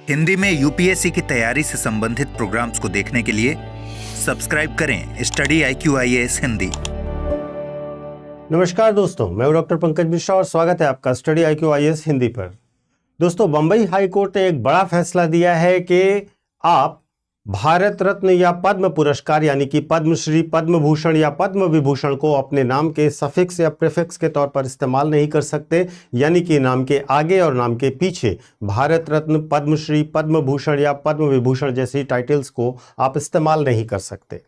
हिंदी में यूपीएससी की तैयारी से संबंधित प्रोग्राम्स को देखने के लिए सब्सक्राइब करें स्टडी IQIAS हिंदी। नमस्कार दोस्तों, मैं डॉक्टर पंकज मिश्रा और स्वागत है आपका स्टडी IQIAS हिंदी पर। दोस्तों, बंबई हाई कोर्ट ने एक बड़ा फैसला दिया है कि आप भारत रत्न या पद्म पुरस्कार यानी कि पद्मश्री, पद्म भूषण या पद्म विभूषण को अपने नाम के सफिक्स या प्रीफिक्स के तौर पर इस्तेमाल नहीं कर सकते। यानी कि नाम के आगे और नाम के पीछे भारत रत्न, पद्मश्री, पद्म भूषण या पद्म विभूषण जैसी टाइटल्स को आप इस्तेमाल नहीं कर सकते।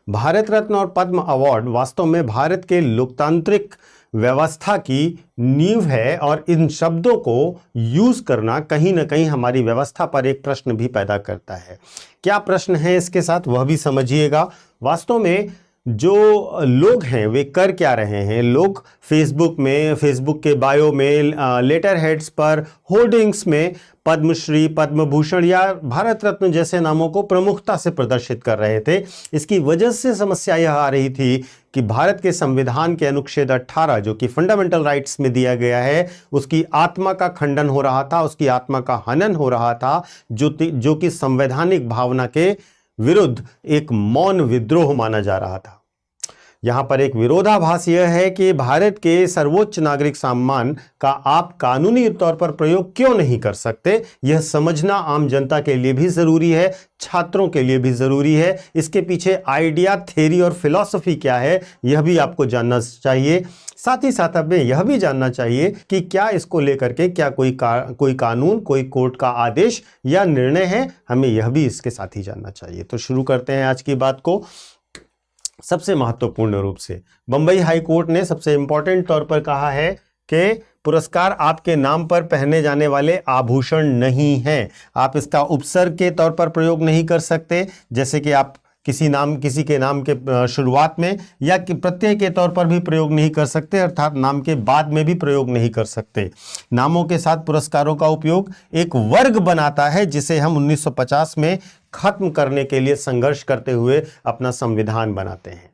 भारत रत्न और पद्म अवार्ड वास्तव में भारत के लोकतांत्रिक व्यवस्था की नींव है और इन शब्दों को यूज करना कहीं ना कहीं हमारी व्यवस्था पर एक प्रश्न भी पैदा करता है। क्या प्रश्न है इसके साथ वह भी समझिएगा। वास्तव में जो लोग हैं वे कर क्या रहे हैं। लोग फेसबुक के बायो में, लेटर हेड्स पर, होर्डिंग्स में पद्मश्री, पद्म भूषण या भारत रत्न जैसे नामों को प्रमुखता से प्रदर्शित कर रहे थे। इसकी वजह से समस्या यह आ रही थी कि भारत के संविधान के अनुच्छेद 18 जो कि फंडामेंटल राइट्स में दिया गया है, उसकी आत्मा का खंडन हो रहा था, उसकी आत्मा का हनन हो रहा था, जो कि संवैधानिक भावना के विरुद्ध एक मौन विद्रोह माना जा रहा था। यहां पर एक विरोधाभास यह है कि भारत के सर्वोच्च नागरिक सम्मान का आप कानूनी तौर पर प्रयोग क्यों नहीं कर सकते। यह समझना आम जनता के लिए भी जरूरी है, छात्रों के लिए भी जरूरी है। इसके पीछे आइडिया, थ्योरी और फिलॉसफी क्या है यह भी आपको जानना चाहिए। साथ ही साथ हमें यह भी जानना चाहिए कि क्या इसको लेकर के क्या कोई कानून, कोई कोर्ट का आदेश या निर्णय है। हमें यह भी इसके साथ ही जानना चाहिए। तो शुरू करते हैं आज की बात को। सबसे महत्वपूर्ण रूप से बंबई हाई कोर्ट ने सबसे इंपॉर्टेंट तौर पर कहा है कि पुरस्कार आपके नाम पर पहने जाने वाले आभूषण नहीं हैं। आप इसका उपसर्ग के तौर पर प्रयोग नहीं कर सकते, जैसे कि आप किसी के नाम के शुरुआत में या कि प्रत्यय के तौर पर भी प्रयोग नहीं कर सकते, अर्थात नाम के बाद में भी प्रयोग नहीं कर सकते। नामों के साथ पुरस्कारों का उपयोग एक वर्ग बनाता है जिसे हम 1950 में खत्म करने के लिए संघर्ष करते हुए अपना संविधान बनाते हैं।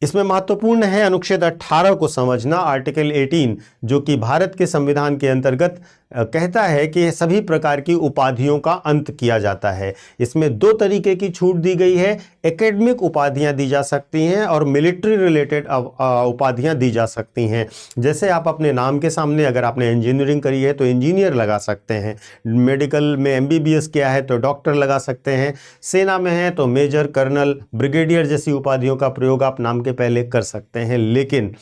इसमें महत्वपूर्ण है अनुच्छेद 18 को समझना, आर्टिकल 18, जो कि भारत के संविधान के अंतर्गत कहता है कि सभी प्रकार की उपाधियों का अंत किया जाता है। इसमें दो तरीके की छूट दी गई है। एकेडमिक उपाधियां दी जा सकती हैं और मिलिट्री रिलेटेड उपाधियां दी जा सकती हैं। जैसे आप अपने नाम के सामने अगर आपने इंजीनियरिंग करी है तो इंजीनियर लगा सकते हैं, मेडिकल में MBBS किया है तो डॉक्टर लगा सकते हैं, सेना में है तो मेजर, कर्नल, ब्रिगेडियर जैसी उपाधियों का प्रयोग आप नाम के पहले कर सकते हैं। लेकिन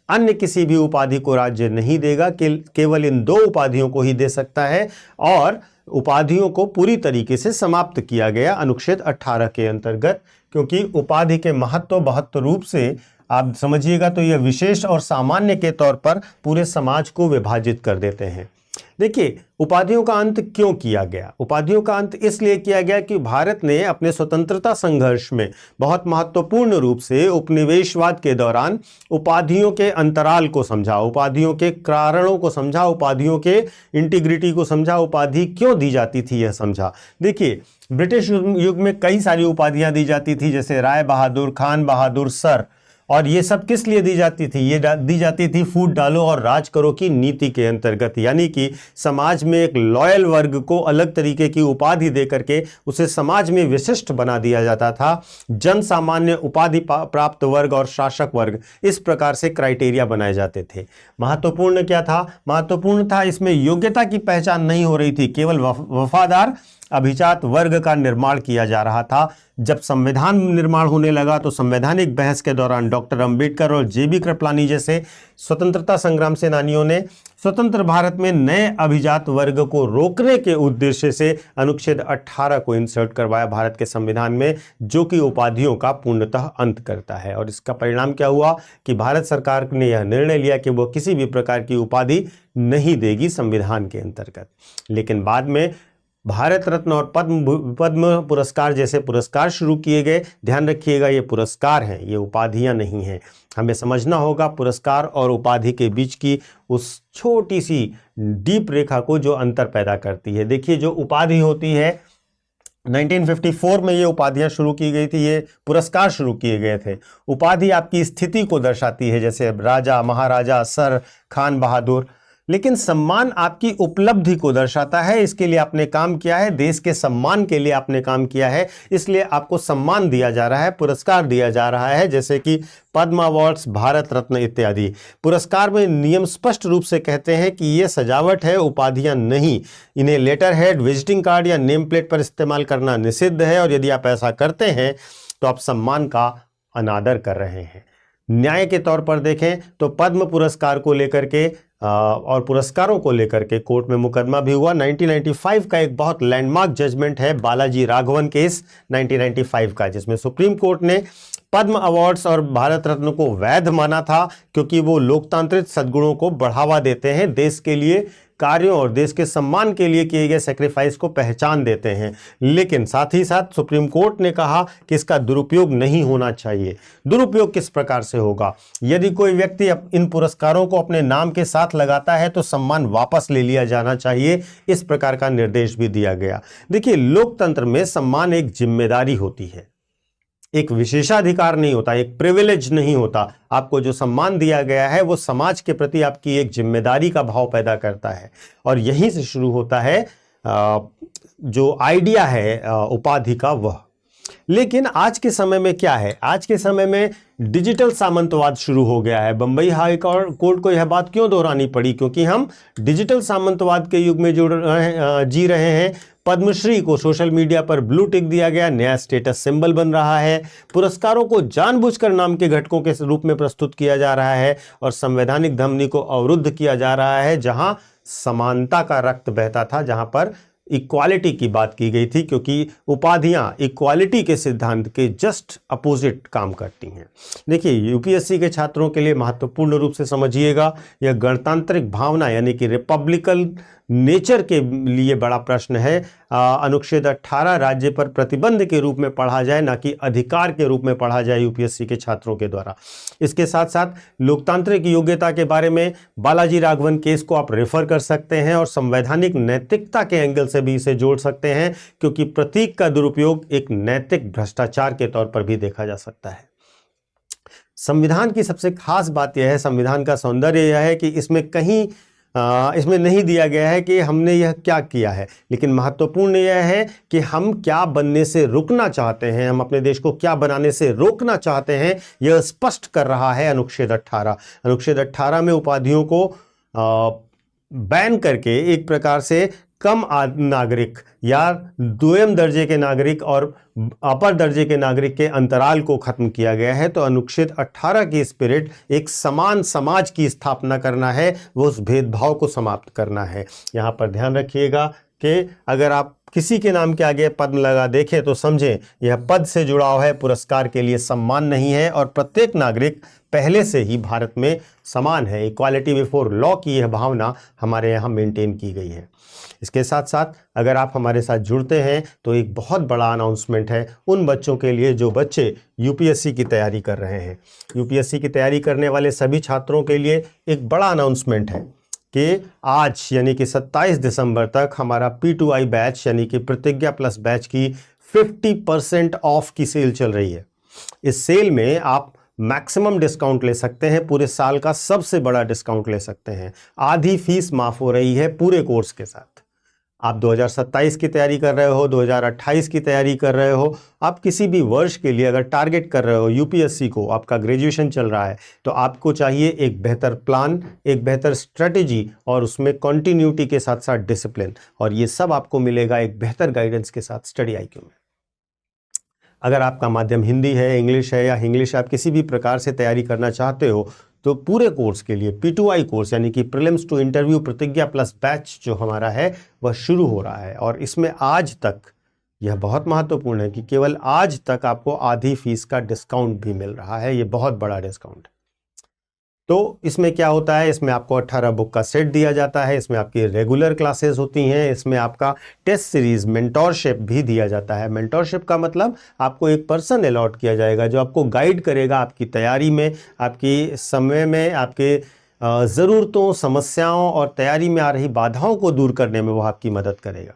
अन्य किसी भी उपाधि को राज्य नहीं देगा, केवल इन दो उपाधियों को ही दे सकता है। और उपाधियों को पूरी तरीके से समाप्त किया गया अनुच्छेद 18 के अंतर्गत, क्योंकि उपाधि के महत्व रूप से आप समझिएगा तो यह विशेष और सामान्य के तौर पर पूरे समाज को विभाजित कर देते हैं। देखिए, उपाधियों का अंत क्यों किया गया। उपाधियों का अंत इसलिए किया गया कि भारत ने अपने स्वतंत्रता संघर्ष में बहुत महत्वपूर्ण रूप से उपनिवेशवाद के दौरान उपाधियों के अंतराल को समझा, उपाधियों के कारणों को समझा, उपाधियों के इंटीग्रिटी को समझा, उपाधि क्यों दी जाती थी यह समझा। देखिए, ब्रिटिश युग में कई सारी उपाधियां दी जाती थी, जैसे राय बहादुर, खान बहादुर, सर। और ये सब किस लिए दी जाती थी? ये दी जाती थी फूट डालो और राज करो की नीति के अंतर्गत। यानी कि समाज में एक लॉयल वर्ग को अलग तरीके की उपाधि दे करके उसे समाज में विशिष्ट बना दिया जाता था। जन सामान्य, उपाधि प्राप्त वर्ग और शासक वर्ग, इस प्रकार से क्राइटेरिया बनाए जाते थे। महत्वपूर्ण क्या था? महत्वपूर्ण था इसमें योग्यता की पहचान नहीं हो रही थी, केवल वफादार अभिजात वर्ग का निर्माण किया जा रहा था। जब संविधान निर्माण होने लगा तो संवैधानिक बहस के दौरान डॉक्टर अंबेडकर और JB कृपलानी जैसे स्वतंत्रता संग्राम सेनानियों ने स्वतंत्र भारत में नए अभिजात वर्ग को रोकने के उद्देश्य से अनुच्छेद 18 को इंसर्ट करवाया भारत के संविधान में, जो कि उपाधियों का पूर्णतः अंत करता है। और इसका परिणाम क्या हुआ कि भारत सरकार ने यह निर्णय लिया कि वो किसी भी प्रकार की उपाधि नहीं देगी संविधान के अंतर्गत। लेकिन बाद में भारत रत्न और पद्म पुरस्कार जैसे पुरस्कार शुरू किए गए। ध्यान रखिएगा, ये पुरस्कार हैं, ये उपाधियां नहीं हैं। हमें समझना होगा पुरस्कार और उपाधि के बीच की उस छोटी सी डीप रेखा को जो अंतर पैदा करती है। देखिए, जो उपाधि होती है 1954 में ये उपाधियां शुरू की गई थी, ये पुरस्कार शुरू किए गए थे। उपाधि आपकी स्थिति को दर्शाती है, जैसे राजा, महाराजा, सर, खान बहादुर। लेकिन सम्मान आपकी उपलब्धि को दर्शाता है, इसके लिए आपने काम किया है, देश के सम्मान के लिए आपने काम किया है, इसलिए आपको सम्मान दिया जा रहा है, पुरस्कार दिया जा रहा है, जैसे कि पद्म अवार्ड्स, भारत रत्न इत्यादि। पुरस्कार में नियम स्पष्ट रूप से कहते हैं कि ये सजावट है, उपाधियां नहीं। इन्हें लेटर हेड, विजिटिंग कार्ड या नेम प्लेट पर इस्तेमाल करना निषिद्ध है, और यदि आप ऐसा करते हैं तो आप सम्मान का अनादर कर रहे हैं। न्याय के तौर पर देखें तो पद्म पुरस्कार को लेकर के और पुरस्कारों को लेकर के कोर्ट में मुकदमा भी हुआ। 1995 का एक बहुत लैंडमार्क जजमेंट है, बालाजी राघवन केस 1995 का, जिसमें सुप्रीम कोर्ट ने पद्म अवार्ड्स और भारत रत्न को वैध माना था, क्योंकि वो लोकतांत्रिक सद्गुणों को बढ़ावा देते हैं, देश के लिए कार्यों और देश के सम्मान के लिए किए गए सेक्रीफाइस को पहचान देते हैं। लेकिन साथ ही साथ सुप्रीम कोर्ट ने कहा कि इसका दुरुपयोग नहीं होना चाहिए। दुरुपयोग किस प्रकार से होगा? यदि कोई व्यक्ति इन पुरस्कारों को अपने नाम के साथ लगाता है तो सम्मान वापस ले लिया जाना चाहिए, इस प्रकार का निर्देश भी दिया गया। देखिए, लोकतंत्र में सम्मान एक जिम्मेदारी होती है, एक विशेषाधिकार नहीं होता, एक प्रिविलेज नहीं होता। आपको जो सम्मान दिया गया है वो समाज के प्रति आपकी एक जिम्मेदारी का भाव पैदा करता है, और यहीं से शुरू होता है जो आइडिया है उपाधि का वह। लेकिन आज के समय में क्या है? आज के समय में डिजिटल सामंतवाद शुरू हो गया है। बंबई हाई कोर्ट को यह बात क्यों दोहरानी पड़ी? क्योंकि हम डिजिटल सामंतवाद के युग में जी रहे हैं। पद्मश्री को सोशल मीडिया पर ब्लू टिक दिया गया, नया स्टेटस सिंबल बन रहा है। पुरस्कारों को जानबूझकर नाम के घटकों के रूप में प्रस्तुत किया जा रहा है, और संवैधानिक धमनी को अवरुद्ध किया जा रहा है, जहां समानता का रक्त बहता था, जहां पर इक्वालिटी की बात की गई थी, क्योंकि उपाधियां इक्वालिटी के सिद्धांत के जस्ट अपोजिट काम करती हैं। देखिए, यूपीएससी के छात्रों के लिए महत्वपूर्ण रूप से समझिएगा, यह गणतांत्रिक भावना यानी कि रिपब्लिकन नेचर के लिए बड़ा प्रश्न है। अनुच्छेद 18 राज्य पर प्रतिबंध के रूप में पढ़ा जाए, ना कि अधिकार के रूप में पढ़ा जाए यूपीएससी के छात्रों के द्वारा। इसके साथ साथ लोकतांत्रिक योग्यता के बारे में बालाजी राघवन केस को आप रेफर कर सकते हैं, और संवैधानिक नैतिकता के एंगल से भी इसे जोड़ सकते हैं, क्योंकि प्रतीक का दुरुपयोग एक नैतिक भ्रष्टाचार के तौर पर भी देखा जा सकता है। संविधान की सबसे खास बात यह है, संविधान का सौंदर्य यह है कि इसमें नहीं दिया गया है कि हमने यह क्या किया है, लेकिन महत्वपूर्ण यह है कि हम क्या बनने से रुकना चाहते हैं, हम अपने देश को क्या बनाने से रोकना चाहते हैं, यह स्पष्ट कर रहा है अनुच्छेद 18। अनुच्छेद 18 में उपाधियों को बैन करके एक प्रकार से कम नागरिक या द्वितीय दर्जे के नागरिक और अपर दर्जे के नागरिक के अंतराल को खत्म किया गया है। तो अनुच्छेद 18 की स्पिरिट एक समान समाज की स्थापना करना है, वो उस भेदभाव को समाप्त करना है। यहाँ पर ध्यान रखिएगा कि अगर आप किसी के नाम के आगे पद लगा देखें तो समझें यह पद से जुड़ाव है, पुरस्कार के लिए सम्मान नहीं है, और प्रत्येक नागरिक पहले से ही भारत में समान है। इक्वालिटी बिफोर लॉ की यह भावना हमारे यहाँ मेंटेन की गई है। इसके साथ साथ अगर आप हमारे साथ जुड़ते हैं तो एक बहुत बड़ा अनाउंसमेंट है उन बच्चों के लिए जो बच्चे यूपीएससी की तैयारी कर रहे हैं। यूपीएससी की तैयारी करने वाले सभी छात्रों के लिए एक बड़ा अनाउंसमेंट है कि आज यानी कि 27 दिसंबर तक हमारा P2I बैच यानी कि प्रतिज्ञा प्लस बैच की 50% ऑफ की सेल चल रही है। इस सेल में आप मैक्सिमम डिस्काउंट ले सकते हैं, पूरे साल का सबसे बड़ा डिस्काउंट ले सकते हैं। आधी फीस माफ हो रही है पूरे कोर्स के साथ। आप 2027 की तैयारी कर रहे हो, 2028 की तैयारी कर रहे हो, आप किसी भी वर्ष के लिए अगर टारगेट कर रहे हो यूपीएससी को, आपका ग्रेजुएशन चल रहा है, तो आपको चाहिए एक बेहतर प्लान, एक बेहतर स्ट्रेटेजी और उसमें कॉन्टिन्यूटी के साथ साथ डिसिप्लिन, और ये सब आपको मिलेगा एक बेहतर गाइडेंस के साथ स्टडी IQ में। अगर आपका माध्यम हिंदी है, इंग्लिश है, या इंग्लिश आप किसी भी प्रकार से तैयारी करना चाहते हो, तो पूरे कोर्स के लिए P2I कोर्स यानी कि प्रीलिम्स टू इंटरव्यू प्रतिज्ञा प्लस बैच जो हमारा है वह शुरू हो रहा है। और इसमें आज तक, यह बहुत महत्वपूर्ण है कि केवल आज तक आपको आधी फीस का डिस्काउंट भी मिल रहा है। ये बहुत बड़ा डिस्काउंट। तो इसमें क्या होता है, इसमें आपको 18 बुक का सेट दिया जाता है, इसमें आपकी रेगुलर क्लासेस होती हैं, इसमें आपका टेस्ट सीरीज मेंटोरशिप भी दिया जाता है। मेंटोरशिप का मतलब आपको एक पर्सन अलॉट किया जाएगा जो आपको गाइड करेगा आपकी तैयारी में, आपकी समय में, आपके ज़रूरतों, समस्याओं और तैयारी में आ रही बाधाओं को दूर करने में वो आपकी मदद करेगा।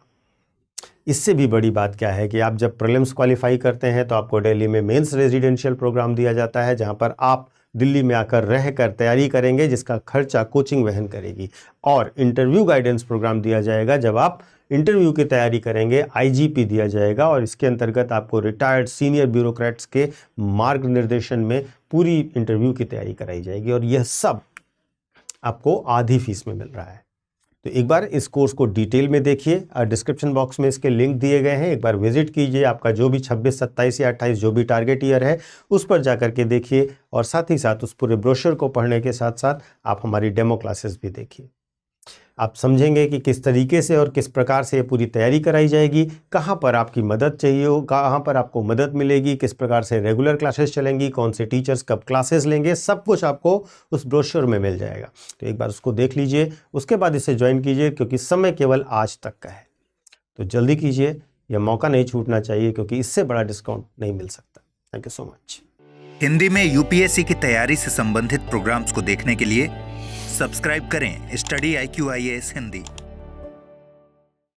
इससे भी बड़ी बात क्या है कि आप जब प्रीलिम्स क्वालिफाई करते हैं तो आपको दिल्ली में मेंस रेजिडेंशियल प्रोग्राम दिया जाता है, जहां पर आप दिल्ली में आकर रह कर तैयारी करेंगे, जिसका खर्चा कोचिंग वहन करेगी। और इंटरव्यू गाइडेंस प्रोग्राम दिया जाएगा। जब आप इंटरव्यू की तैयारी करेंगे, आईजीपी दिया जाएगा और इसके अंतर्गत आपको रिटायर्ड सीनियर ब्यूरोक्रेट्स के मार्गनिर्देशन में पूरी इंटरव्यू की तैयारी कराई जाएगी। और यह सब आपको आधी फीस में मिल रहा है। तो एक बार इस कोर्स को डिटेल में देखिए, डिस्क्रिप्शन बॉक्स में इसके लिंक दिए गए हैं, एक बार विजिट कीजिए। आपका जो भी 26, 27 या 28 जो भी टारगेट ईयर है उस पर जाकर के देखिए, और साथ ही साथ उस पूरे ब्रोशर को पढ़ने के साथ साथ आप हमारी डेमो क्लासेस भी देखिए। आप समझेंगे कि किस तरीके से और किस प्रकार से ये पूरी तैयारी कराई जाएगी, कहाँ पर आपकी मदद चाहिए हो, कहाँ पर आपको मदद मिलेगी, किस प्रकार से रेगुलर क्लासेस चलेंगी, कौन से टीचर्स कब क्लासेस लेंगे, सब कुछ आपको उस ब्रोशर में मिल जाएगा। तो एक बार उसको देख लीजिए, उसके बाद इसे ज्वाइन कीजिए, क्योंकि समय केवल आज तक का है। तो जल्दी कीजिए, यह मौका नहीं छूटना चाहिए, क्योंकि इससे बड़ा डिस्काउंट नहीं मिल सकता। Thank you so much. Hindi में यूपीएससी की तैयारी से संबंधित प्रोग्राम्स को देखने के लिए सब्सक्राइब करें स्टडी IQ IAS हिंदी।